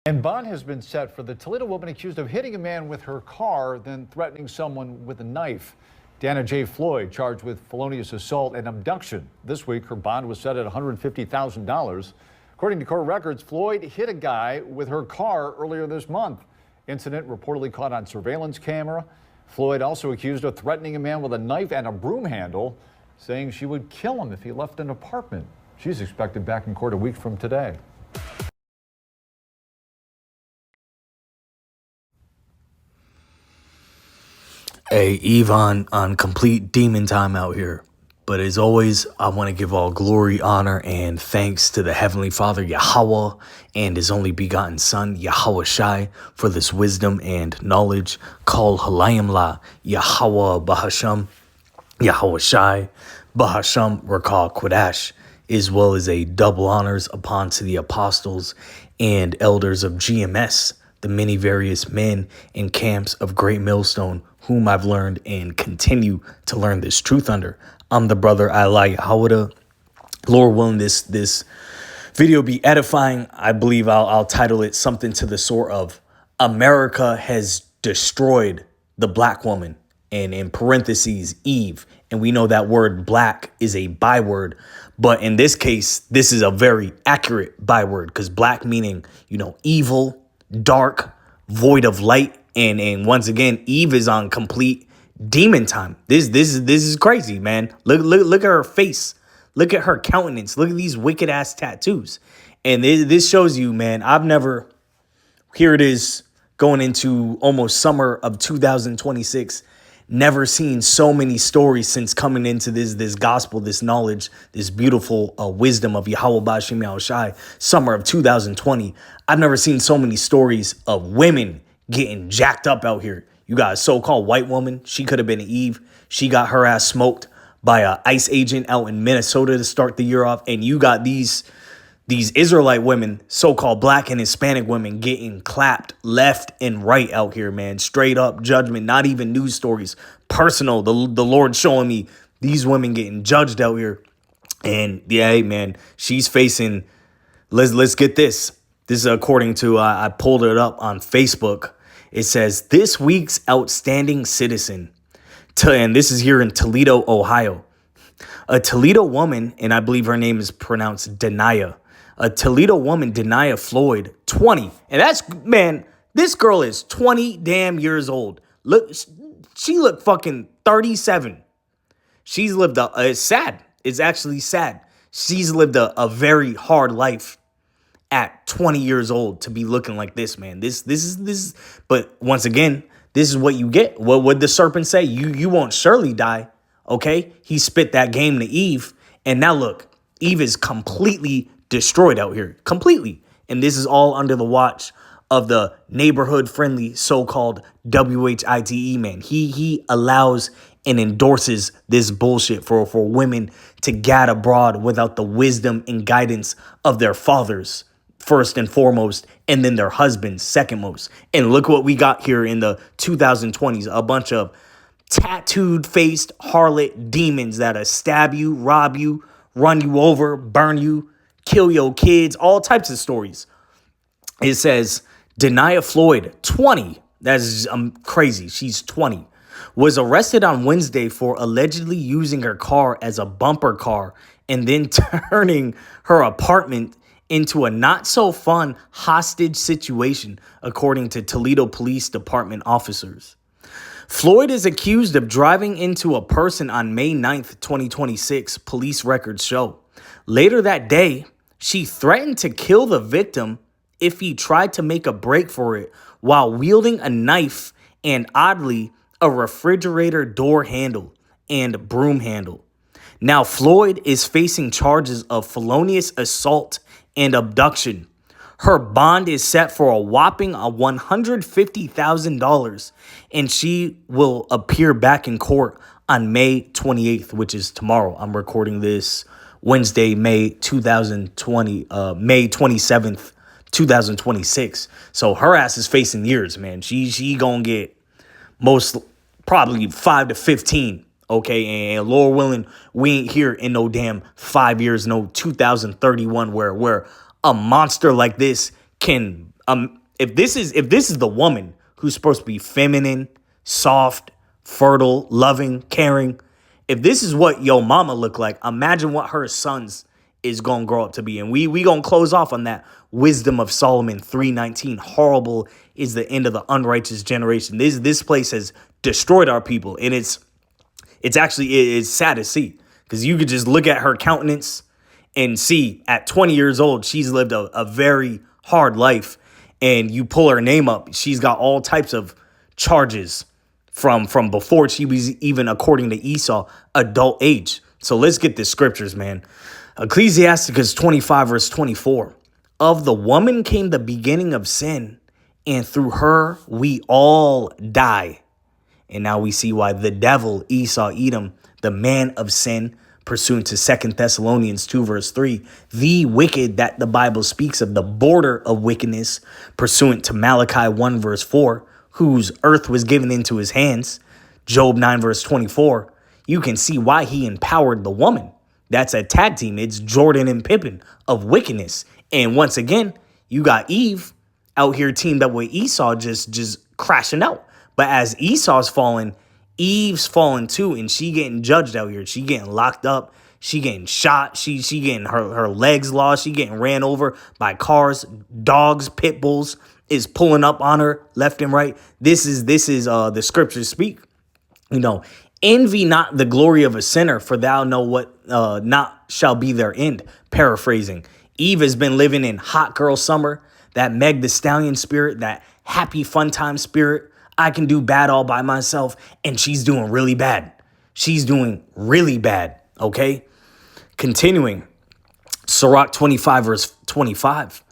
And bond has been set for the Toledo woman accused of hitting a man with her car, then threatening someone with a knife. Dana J. Floyd charged with felonious assault and abduction. This week, her bond was set at $150,000. According to court records, Floyd hit a guy with her car earlier this month. Incident reportedly caught on surveillance camera. Floyd also accused of threatening a man with a knife and a broom handle, saying she would kill him if he left an apartment. She's expected back in court a week from today. Hey, Eve on complete demon time out here. But as always, I want to give all glory, honor, and thanks to the Heavenly Father, Yahweh, and His only begotten Son, Yahweh Shai, for this wisdom and knowledge. Call Halayim La, Yahweh Bahasham, Yahweh Shai, Bahasham Rakal Quadash, as well as a double honors upon to the apostles and elders of GMS, the many various men and camps of Great Millstone, whom I've learned and continue to learn this truth under. I'm the brother Eli Hawada. Lord willing, this video be edifying. I believe I'll title it something to the sort of America has destroyed the black woman, and in parentheses, Eve. And we know that word black is a byword, but in this case, this is a very accurate byword, because black meaning, evil, dark, void of light. And once again, Eve is on complete demon time. This is crazy, man. Look at her face. Look at her countenance. Look at these wicked ass tattoos. And this shows you, man, here it is going into almost summer of 2026. Never seen so many stories since coming into this gospel, this knowledge, this beautiful wisdom of Yahweh Bashim Yahushai, summer of 2020. I've never seen so many stories of women getting jacked up out here. You got a so-called white woman. She could have been Eve. She got her ass smoked by a ICE agent out in Minnesota to start the year off. And you got these Israelite women, so-called black and Hispanic women, getting clapped left and right out here, man. Straight up judgment, not even news stories. Personal, the Lord showing me these women getting judged out here. And yeah, hey, man, she's facing, let's get this. This is according to, I pulled it up on Facebook. It says, this week's outstanding citizen, and this is here in Toledo, Ohio. A Toledo woman, and I believe her name is pronounced Denia. A Toledo woman, Denia Floyd, 20. And that's, man, this girl is 20 damn years old. Look, she looked fucking 37. She's lived it's sad. It's actually sad. She's lived a very hard life at 20 years old to be looking like this, man. This is, but once again, this is what you get. What would the serpent say? You won't surely die. Okay. He spit that game to Eve. And now look, Eve is completely destroyed out here, completely. And this is all under the watch of the neighborhood friendly so-called WHITE man. He allows and endorses this bullshit for women to gad abroad without the wisdom and guidance of their fathers, first and foremost, and then their husbands, second most. And look what we got here in the 2020s, a bunch of tattooed-faced harlot demons that'll stab you, rob you, run you over, burn you, kill your kids, all types of stories. It says, Denia Floyd, 20, that's crazy, she's 20, was arrested on Wednesday for allegedly using her car as a bumper car and then turning her apartment into a not-so-fun hostage situation, according to Toledo Police Department officers. Floyd is accused of driving into a person on May 9th, 2026, police records show. Later that day, she threatened to kill the victim if he tried to make a break for it while wielding a knife and, oddly, a refrigerator door handle and broom handle. Now, Floyd is facing charges of felonious assault and abduction. Her bond is set for a whopping $150,000, and she will appear back in court on May 28th, which is tomorrow. I'm recording this Wednesday, May 27th, 2026. So her ass is facing years, man. She gonna get most probably 5 to 15. Okay, and Lord willing, we ain't here in no damn 5 years, no 2031, where a monster like this can If this is the woman who's supposed to be feminine, soft, fertile, loving, caring, if this is what your mama look like, imagine what her sons is gonna grow up to be. And we gonna close off on that Wisdom of Solomon 3:19. Horrible is the end of the unrighteous generation. This place has destroyed our people, and it's sad to see, because you could just look at her countenance and see at 20 years old she's lived a very hard life, and you pull her name up, she's got all types of charges from before she was even, according to Esau, adult age. So let's get the scriptures, man. Ecclesiasticus 25 verse 24. Of the woman came the beginning of sin, and through her we all die. And now we see why the devil, Esau, Edom, the man of sin, pursuant to 2 Thessalonians 2 verse 3, the wicked that the Bible speaks of, the border of wickedness, pursuant to Malachi 1 verse 4, whose earth was given into his hands, Job 9 verse 24, you can see why he empowered the woman. That's a tag team. It's Jordan and Pippen of wickedness. And once again, you got Eve out here teamed up with Esau, just crashing out. But as Esau's fallen, Eve's fallen too, and she getting judged out here. She getting locked up. She getting shot. She getting her legs lost. She getting ran over by cars, dogs, pit bulls is pulling up on her left and right. This is the scriptures speak. Envy not the glory of a sinner, for thou know what not shall be their end. Paraphrasing. Eve has been living in hot girl summer, that Meg the Stallion spirit, that happy fun time spirit. I can do bad all by myself, and she's doing really bad. She's doing really bad, okay? Continuing, Sirach 25 verse 25,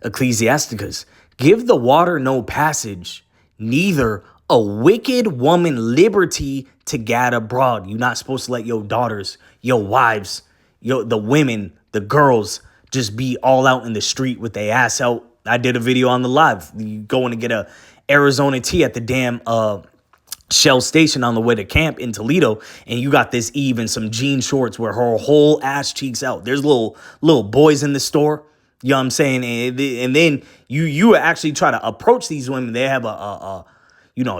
Ecclesiasticus, give the water no passage, neither a wicked woman liberty to gad abroad. You're not supposed to let your daughters, your wives, the women, the girls just be all out in the street with their ass out. I did a video on the live. You going to get a Arizona tea at the damn Shell station on the way to camp in Toledo, and you got this Eve in some jean shorts where her whole ass cheeks out. There's little boys in the store. You know what I'm saying? And then you actually try to approach these women. They have a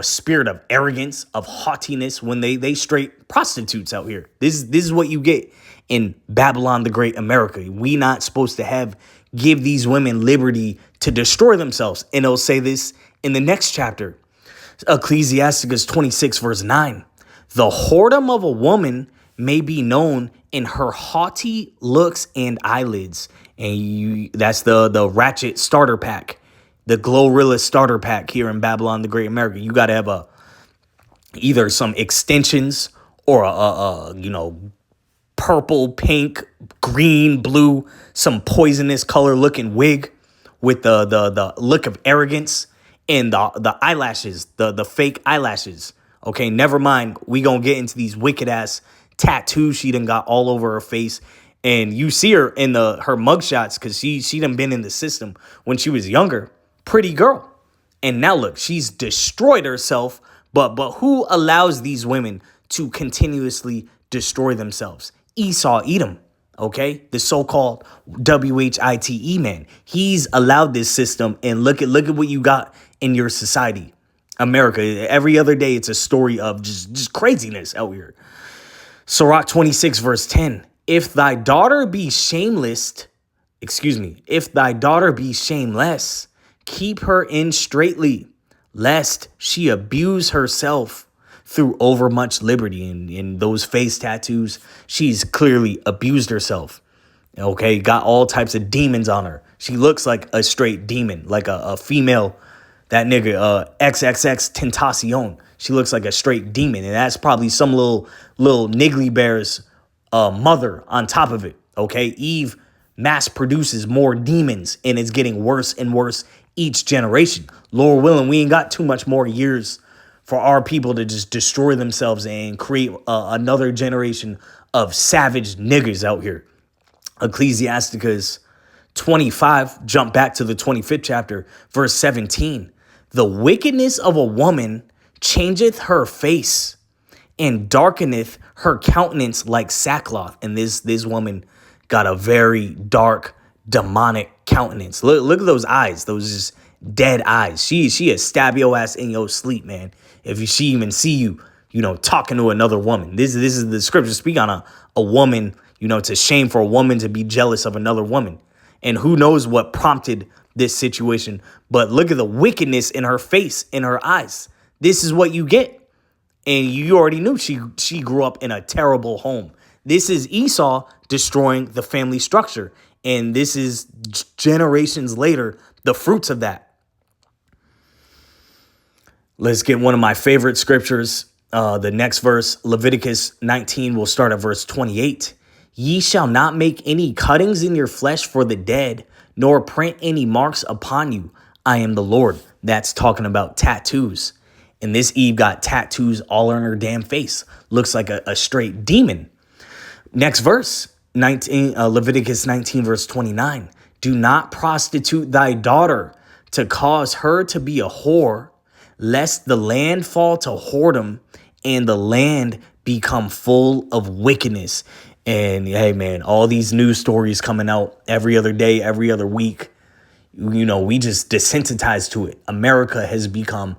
spirit of arrogance, of haughtiness, when they straight prostitutes out here. This is what you get in Babylon the Great America. We not supposed to give these women liberty to destroy themselves. And it'll say this in the next chapter, Ecclesiasticus 26 verse 9. The whoredom of a woman may be known in her haughty looks and eyelids. And that's the Ratchet starter pack, the Glorilla starter pack here in Babylon the Great America. You got to have either some extensions or a purple, pink, green, blue, some poisonous color looking wig with the look of arrogance, and the eyelashes, the fake eyelashes. Okay, never mind. We gonna get into these wicked ass tattoos she done got all over her face. And you see her in her mugshots, because she done been in the system when she was younger. Pretty girl. And now look, she's destroyed herself. But who allows these women to continuously destroy themselves? Esau, Edom. Okay, the so-called WHITE man. He's allowed this system, and look at what you got in your society, America. Every other day, it's a story of just craziness out here. Sirach 26 verse 10. If thy daughter be shameless, keep her in straitly, lest she abuse herself through overmuch liberty. And in those face tattoos, she's clearly abused herself. Okay, got all types of demons on her. She looks like a straight demon, like a female, that nigga, XXX Tentacion. She looks like a straight demon, and that's probably some little niggly bear's mother on top of it. Okay, Eve mass produces more demons, and it's getting worse and worse each generation. Lord willing, we ain't got too much more years for our people to just destroy themselves and create another generation of savage niggers out here. Ecclesiasticus 25, jump back to the 25th chapter, verse 17. The wickedness of a woman changeth her face, and darkeneth her countenance like sackcloth. And this woman got a very dark, demonic countenance. Look at those eyes, those just dead eyes. She'll stab your ass in your sleep, man. If she even see you, talking to another woman. This is the scripture speak on a woman. It's a shame for a woman to be jealous of another woman. And who knows what prompted this situation. But look at the wickedness in her face, in her eyes. This is what you get. And you already knew she grew up in a terrible home. This is Esau destroying the family structure. And this is generations later, the fruits of that. Let's get one of my favorite scriptures. The next verse, Leviticus 19, will start at verse 28. Ye shall not make any cuttings in your flesh for the dead, nor print any marks upon you. I am the Lord. That's talking about tattoos. And this Eve got tattoos all on her damn face. Looks like a straight demon. Next verse, Leviticus 19, verse 29. Do not prostitute thy daughter to cause her to be a whore, lest the land fall to whoredom and the land become full of wickedness. And hey, man, all these news stories coming out every other day, every other week. We just desensitized to it. America has become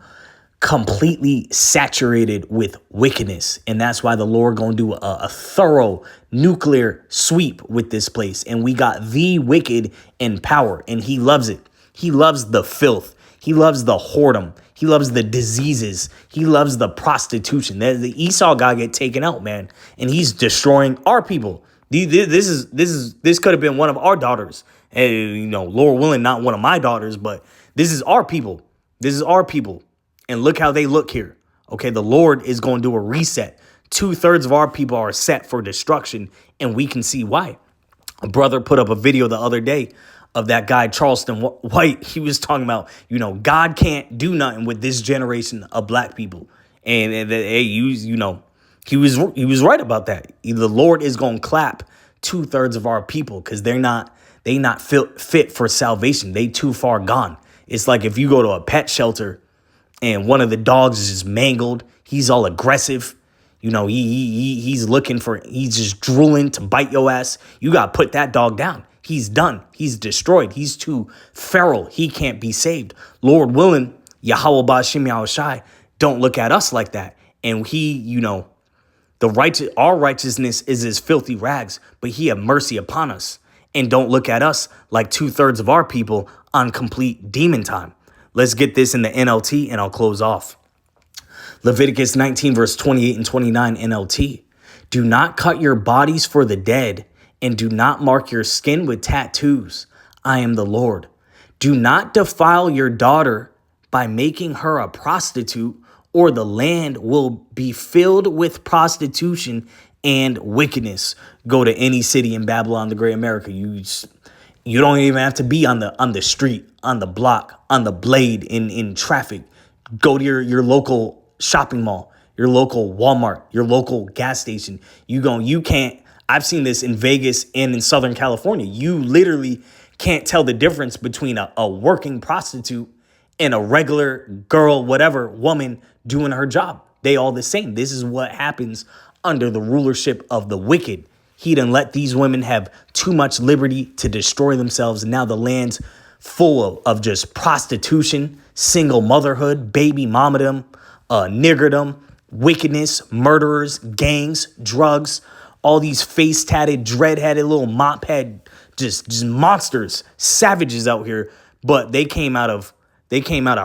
completely saturated with wickedness. And that's why the Lord going to do a thorough nuclear sweep with this place. And we got the wicked in power, and he loves it. He loves the filth. He loves the whoredom. He loves the diseases. He loves the prostitution. The Esau guy get taken out, man. And he's destroying our people. This could have been one of our daughters. And, Lord willing, not one of my daughters, but this is our people. This is our people. And look how they look here. Okay, the Lord is going to do a reset. 2/3 of our people are set for destruction, and we can see why. A brother put up a video the other day of that guy, Charleston White. He was talking about, God can't do nothing with this generation of black people. And he was right about that. The Lord is going to clap 2/3 of our people because they not fit for salvation. They too far gone. It's like if you go to a pet shelter and one of the dogs is just mangled, he's all aggressive. He's he's just drooling to bite your ass. You got to put that dog down. He's done. He's destroyed. He's too feral. He can't be saved. Lord willing, Yahweh Ba'Shem Yahushai, don't look at us like that. And our righteousness is as filthy rags, but he have mercy upon us. And don't look at us like 2/3 of our people on complete demon time. Let's get this in the NLT and I'll close off. Leviticus 19, verse 28 and 29 NLT. Do not cut your bodies for the dead, and do not mark your skin with tattoos. I am the Lord. Do not defile your daughter by making her a prostitute, or the land will be filled with prostitution and wickedness. Go to any city in Babylon, the Great America. You don't even have to be on the street, on the block, on the blade, in traffic. Go to your local shopping mall, your local Walmart, your local gas station. You can't. I've seen this in Vegas and in Southern California. You literally can't tell the difference between a working prostitute and a regular girl, whatever, woman doing her job. They all the same. This is what happens under the rulership of the wicked. He done let these women have too much liberty to destroy themselves. And now the land's full of just prostitution, single motherhood, baby mamadom, niggerdom, wickedness, murderers, gangs, drugs, all these face-tatted, dread-headed little mop-head, just monsters, savages out here. But they came out of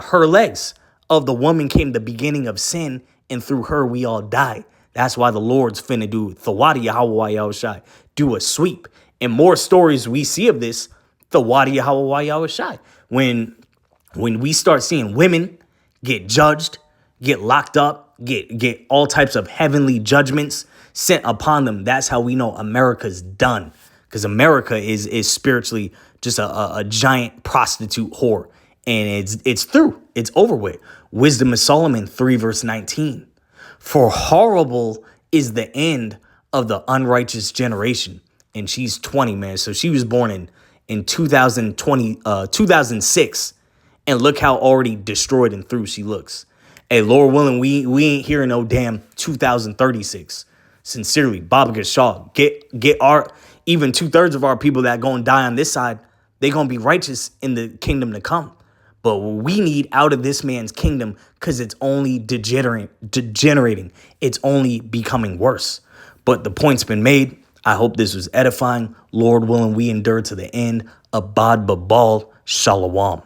her legs. Of the woman came the beginning of sin, and through her we all die. That's why the Lord's finna do Thawadi Yahweh Yahushai, do a sweep. And more stories we see of this, Thawadi Yahweh Yahushai. When we start seeing women get judged, get locked up, get all types of heavenly judgments sent upon them, that's how we know America's done. Because America is spiritually just a giant prostitute whore. And it's through. It's over with. Wisdom of Solomon 3 verse 19. For horrible is the end of the unrighteous generation. And she's 20, man. So she was born in 2006. And look how already destroyed and through she looks. Hey, Lord willing, we ain't hearing no damn 2036. Sincerely, Baba Gashal, get our, even 2/3 of our people that gonna die on this side, they gonna be righteous in the kingdom to come. But what we need out of this man's kingdom, because it's only degenerating. It's only becoming worse. But the point's been made. I hope this was edifying. Lord willing, we endure to the end. Abad Babal. Shalom.